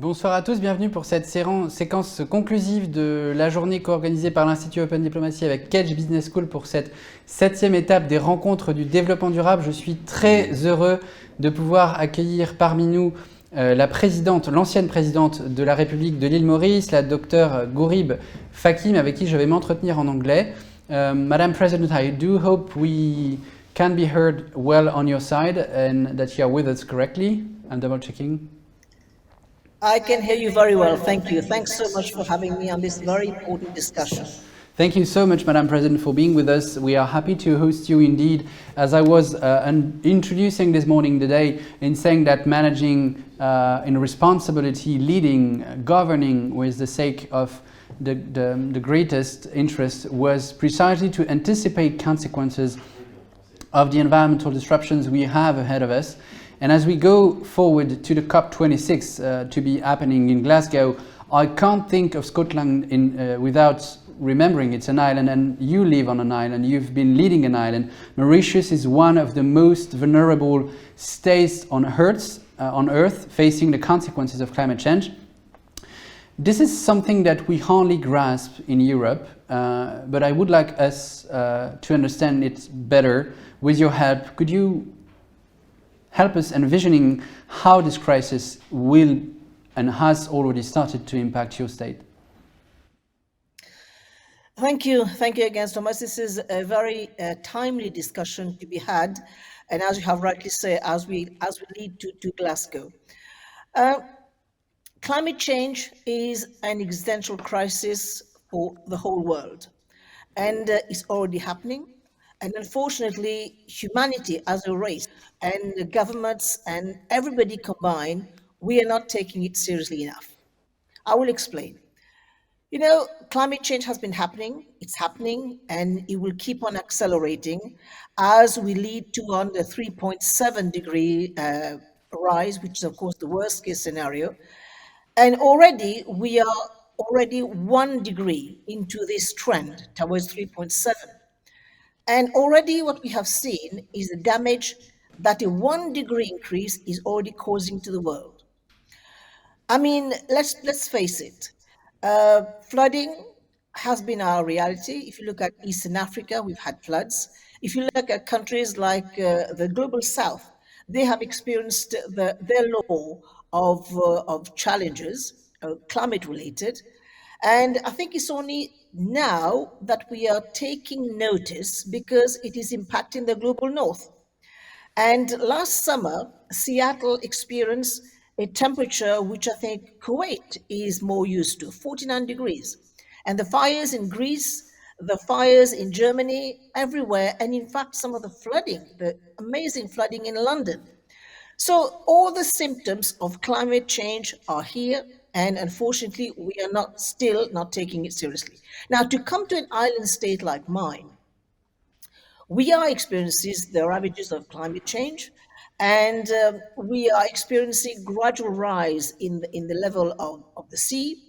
Bonsoir à tous, bienvenue pour cette séquence conclusive de la journée co-organisée par l'Institut Open Diplomacy avec Kedge Business School pour cette 7e étape des rencontres du développement durable. Je suis très heureux de pouvoir accueillir parmi nous l'ancienne présidente de la République de l'île Maurice, la docteure Gurib-Fakim, avec qui je vais m'entretenir en anglais. Madam President, I do hope we can be heard well on your side and that you are with us correctly. I'm double checking. I can hear you very well, thank you. Thanks so much for having me on this very important discussion. Thank you so much, Madam President, for being with us. We are happy to host you indeed. As I was introducing this morning the day in saying that managing in responsibility, leading, governing with the sake of the greatest interest was precisely to anticipate consequences of the environmental disruptions we have ahead of us. And as we go forward to the COP26 to be happening in Glasgow, I can't think of Scotland without remembering it's an island, and you live on an island, you've been leading an island. Mauritius is one of the most vulnerable states on Earth facing the consequences of climate change. This is something that we hardly grasp in Europe, but I would like us to understand it better. With your help, could you help us envisioning how this crisis will and has already started to impact your state? Thank you again, Thomas. This is a very timely discussion to be had, and as you have rightly said, as we lead to Glasgow. Climate change is an existential crisis for the whole world, and it's already happening. And unfortunately, humanity as a race and the governments and everybody combined, we are not taking it seriously enough. I will explain. You know, climate change has been happening, it's happening, and it will keep on accelerating as we lead to on the 3.7 degree rise, which is of course the worst case scenario. And already we are 1 degree into this trend towards 3.7. And already what we have seen is the damage that a 1 degree increase is already causing to the world. I mean, let's face it. Flooding has been our reality. If you look at Eastern Africa, we've had floods. If you look at countries like the global South, they have experienced their law of challenges, climate related. And I think it's only now that we are taking notice because it is impacting the global north. And last summer, Seattle experienced a temperature which I think Kuwait is more used to, 49 degrees. And the fires in Greece, the fires in Germany, everywhere, and in fact, some of the flooding, the amazing flooding in London. So all the symptoms of climate change are here. And unfortunately, we are still not taking it seriously. Now, to come to an island state like mine, we are experiencing the ravages of climate change, and we are experiencing gradual rise in the level of the sea,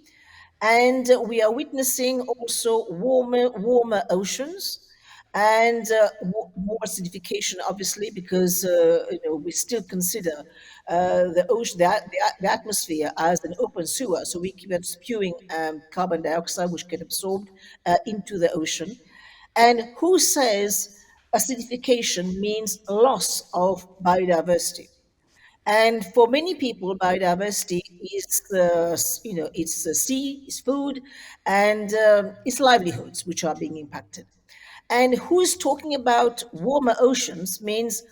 and we are witnessing also warmer oceans, and more acidification, obviously, because we still consider the ocean, the atmosphere as an open sewer. So we keep on spewing carbon dioxide, which get absorbed into the ocean. And who says acidification means loss of biodiversity? And for many people, biodiversity is it's the sea, it's food, and it's livelihoods which are being impacted. And who's talking about warmer oceans means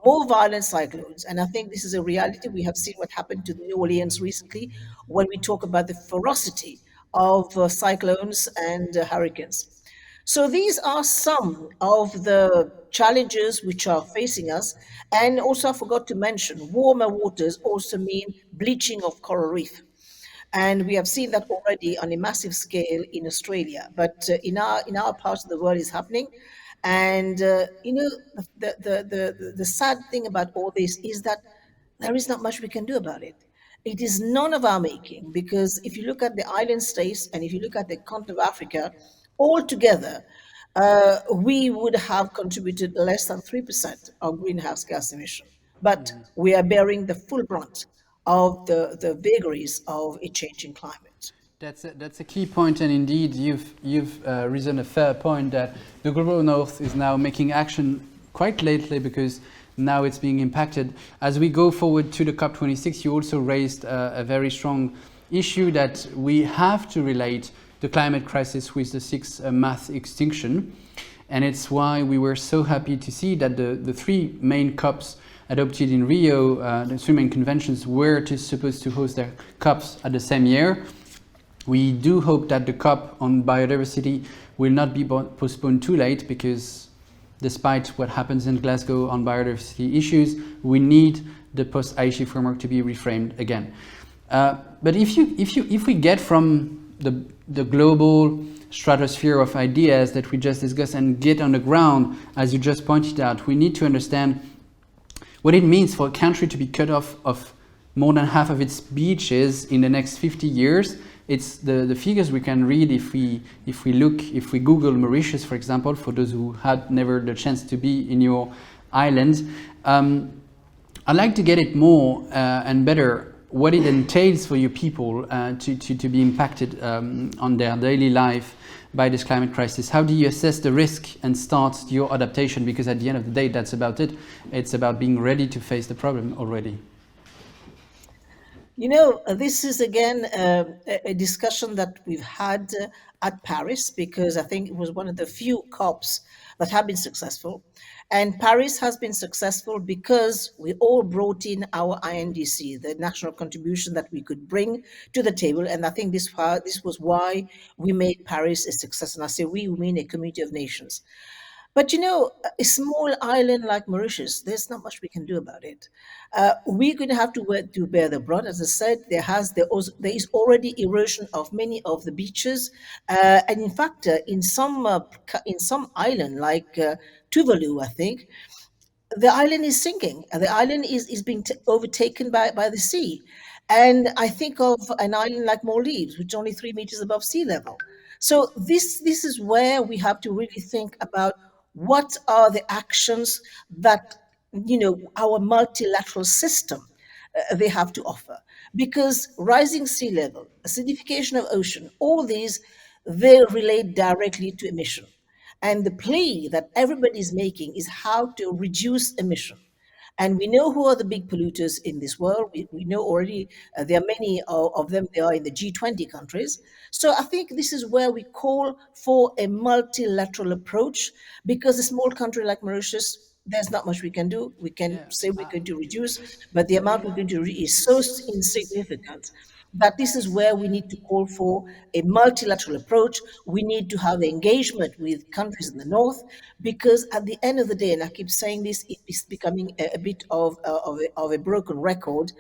more violent cyclones. And I think this is a reality. We have seen what happened to New Orleans recently when we talk about the ferocity of cyclones and hurricanes. So these are some of the challenges which are facing us. And also I forgot to mention, warmer waters also mean bleaching of coral reef. And we have seen that already on a massive scale in Australia, but in our parts of the world is happening. And the sad thing about all this is that there is not much we can do about it. It is none of our making, because if you look at the island states and if you look at the continent of Africa, all together, we would have contributed less than 3% of greenhouse gas emission. But we are bearing the full brunt of the vagaries of a changing climate. That's a key point, and indeed you've risen a fair point that the global north is now making action quite lately because now it's being impacted. As we go forward to the COP26, you also raised a very strong issue that we have to relate the climate crisis with the sixth mass extinction, and it's why we were so happy to see that the three main COPs adopted in Rio, the three main conventions were supposed to host their COPs at the same year. We do hope that the COP on biodiversity will not be postponed too late, because despite what happens in Glasgow on biodiversity issues, we need the post-Aichi framework to be reframed again. But if we get from the global stratosphere of ideas that we just discussed and get on the ground, as you just pointed out, we need to understand what it means for a country to be cut off of more than half of its beaches in the next 50 years. It's the figures we can read if we Google Mauritius, for example, for those who had never the chance to be in your island. I'd like to get it more and better what it entails for your people to be impacted on their daily life by this climate crisis. How do you assess the risk and start your adaptation? Because at the end of the day, that's about it. It's about being ready to face the problem already. You know, this is again a discussion that we've had at Paris, because I think it was one of the few COPs that have been successful. And Paris has been successful because we all brought in our INDC, the national contribution that we could bring to the table. And I think this was why we made Paris a success. And I say we mean a community of nations. But you know, a small island like Mauritius, there's not much we can do about it. We're going to have to bear the brunt. As I said, there is already erosion of many of the beaches, and in fact, in some island like Tuvalu, I think, the island is sinking. The island is being overtaken by the sea. And I think of an island like Maldives, which is only 3 meters above sea level. So this is where we have to really think about what are the actions that, you know, our multilateral system they have to offer. Because rising sea level, acidification of ocean, all these, they relate directly to emission. And the plea that everybody is making is how to reduce emission. And we know who are the big polluters in this world. We know already there are many of them, they are in the G20 countries. So I think this is where we call for a multilateral approach, because a small country like Mauritius, there's not much we can do. We can say we're going to reduce, but the amount we're going to is so insignificant that this is where we need to call for a multilateral approach. We need to have engagement with countries in the north, because at the end of the day, and I keep saying this, it is becoming a bit of a broken record.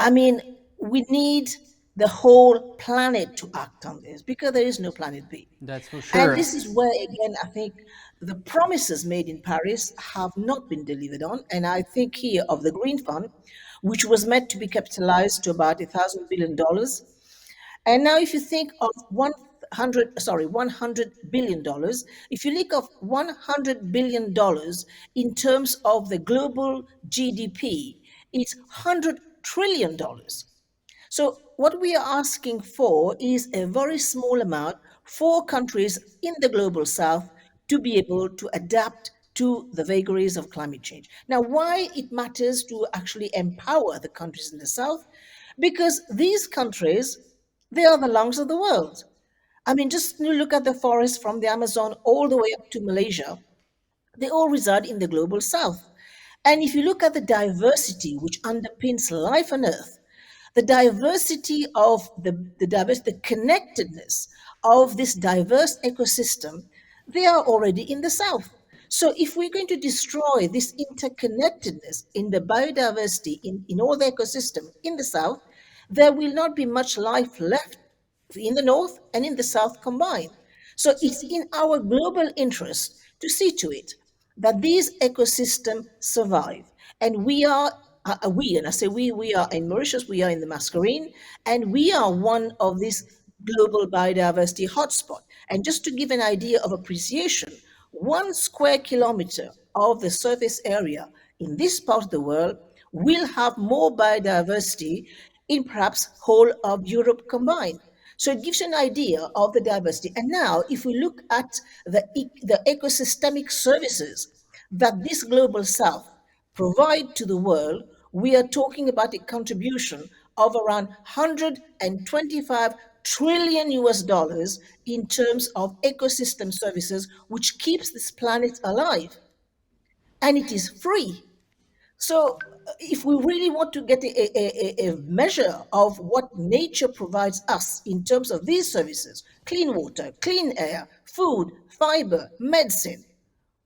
I mean, we need the whole planet to act on this, because there is no planet B. That's for sure. And this is where, again, I think the promises made in Paris have not been delivered on. And I think here of the Green Fund, which was meant to be capitalized to about $1,000 billion. And now if you think of $100 billion, if you look of $100 billion in terms of the global GDP, it's $100 trillion. So what we are asking for is a very small amount for countries in the global south to be able to adapt to the vagaries of climate change. Now, why it matters to actually empower the countries in the south? Because these countries, they are the lungs of the world. I mean, just look at the forests from the Amazon all the way up to Malaysia. They all reside in the global south. And if you look at the diversity which underpins life on Earth, the diversity of the connectedness of this diverse ecosystem, they are already in the south. So if we're going to destroy this interconnectedness in the biodiversity in all the ecosystem in the south, there will not be much life left in the north and in the south combined. So it's in our global interest to see to it that these ecosystems survive. And and I say we are in Mauritius, we are in the Mascarene, and we are one of these global biodiversity hotspot. And just to give an idea of appreciation, 1 square kilometer of the surface area in this part of the world we'll have more biodiversity in perhaps whole of Europe combined. So it gives you an idea of the diversity. And now, if we look at the ecosystemic services that this global south provide to the world, we are talking about a contribution of around 125 trillion US dollars in terms of ecosystem services, which keeps this planet alive. And it is free. So if we really want to get a measure of what nature provides us in terms of these services, clean water, clean air, food, fiber, medicine,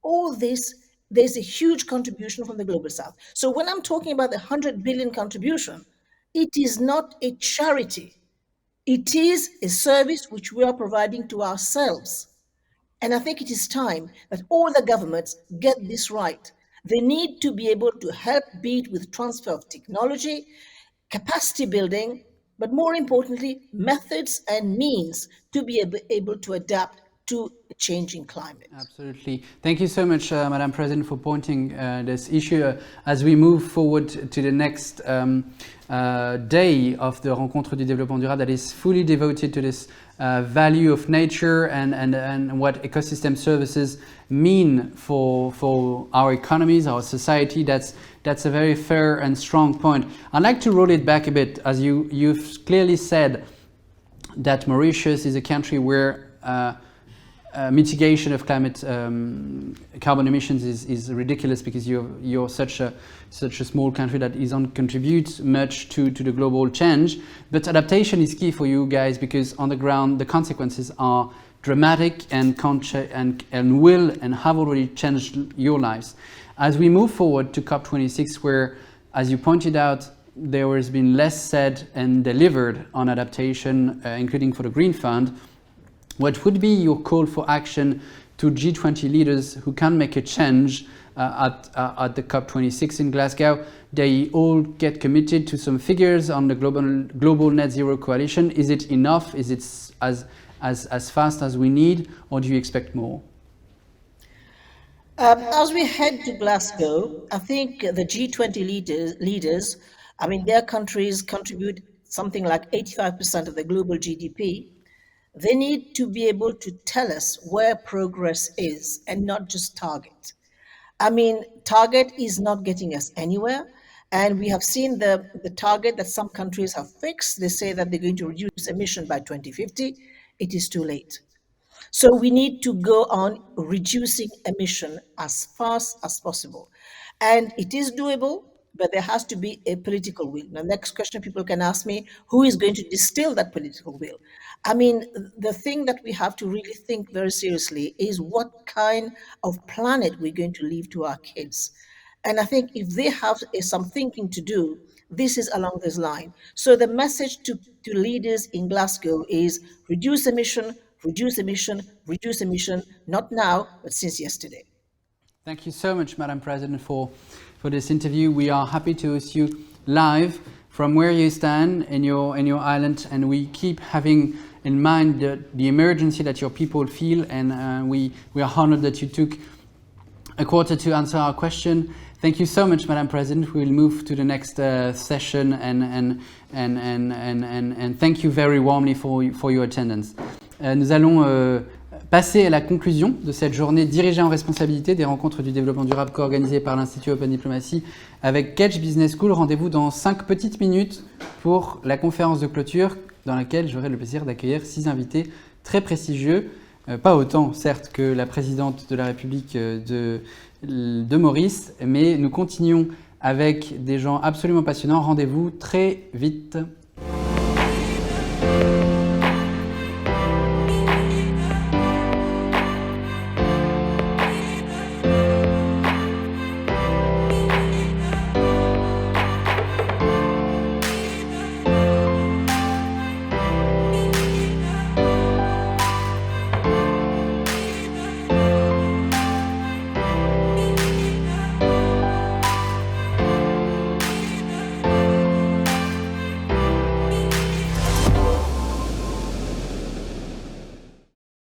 all this, there's a huge contribution from the global south. So when I'm talking about the 100 billion contribution, it is not a charity. It is a service which we are providing to ourselves. And I think it is time that all the governments get this right. They need to be able to help beat with transfer of technology, capacity building, but more importantly, methods and means to be able to adapt to a changing climate. Absolutely. Thank you so much, Madam President, for pointing this issue as we move forward to the next day of the Rencontres du Développement Durable that is fully devoted to this value of nature and what ecosystem services mean for our economies, our society. That's a very fair and strong point. I'd like to roll it back a bit, as you've clearly said that Mauritius is a country where mitigation of climate carbon emissions is ridiculous, because you're such a small country that doesn't contribute much to the global change. But adaptation is key for you guys, because on the ground the consequences are dramatic and will and have already changed your lives. As we move forward to COP26, where, as you pointed out, there has been less said and delivered on adaptation, including for the Green Fund, what would be your call for action to G20 leaders who can make a change at the COP26 in Glasgow? They all get committed to some figures on the global net zero coalition. Is it enough? Is it as fast as we need, or do you expect more? As we head to Glasgow, I think the G20 leaders, I mean, their countries contribute something like 85% of the global GDP. They need to be able to tell us where progress is and not just target. I mean, target is not getting us anywhere. And we have seen the target that some countries have fixed. They say that they're going to reduce emission by 2050. It is too late. So we need to go on reducing emission as fast as possible. And it is doable, but there has to be a political will. The next question people can ask me, who is going to distill that political will? I mean, the thing that we have to really think very seriously is what kind of planet we're going to leave to our kids. And I think if they have some thinking to do, this is along this line. So the message to leaders in Glasgow is reduce emission, reduce emission, reduce emission, not now, but since yesterday. Thank you so much, Madam President, for this interview. We are happy to host you live from where you stand in your island, and we keep having in mind the emergency that your people feel, and we are honored that you took a quarter to answer our question. Thank you so much, Madam President. We will move to the next session, and thank you very warmly for your attendance. Nous allons passer à la conclusion de cette journée Diriger en responsabilité des rencontres du développement durable co-organisées par l'Institut Open Diplomacy avec Kedge Business School. Rendez-vous dans 5 petites minutes pour la conférence de clôture dans laquelle j'aurai le plaisir d'accueillir 6 invités très prestigieux, pas autant certes que la présidente de la République de Maurice, mais nous continuons avec des gens absolument passionnants. Rendez-vous très vite.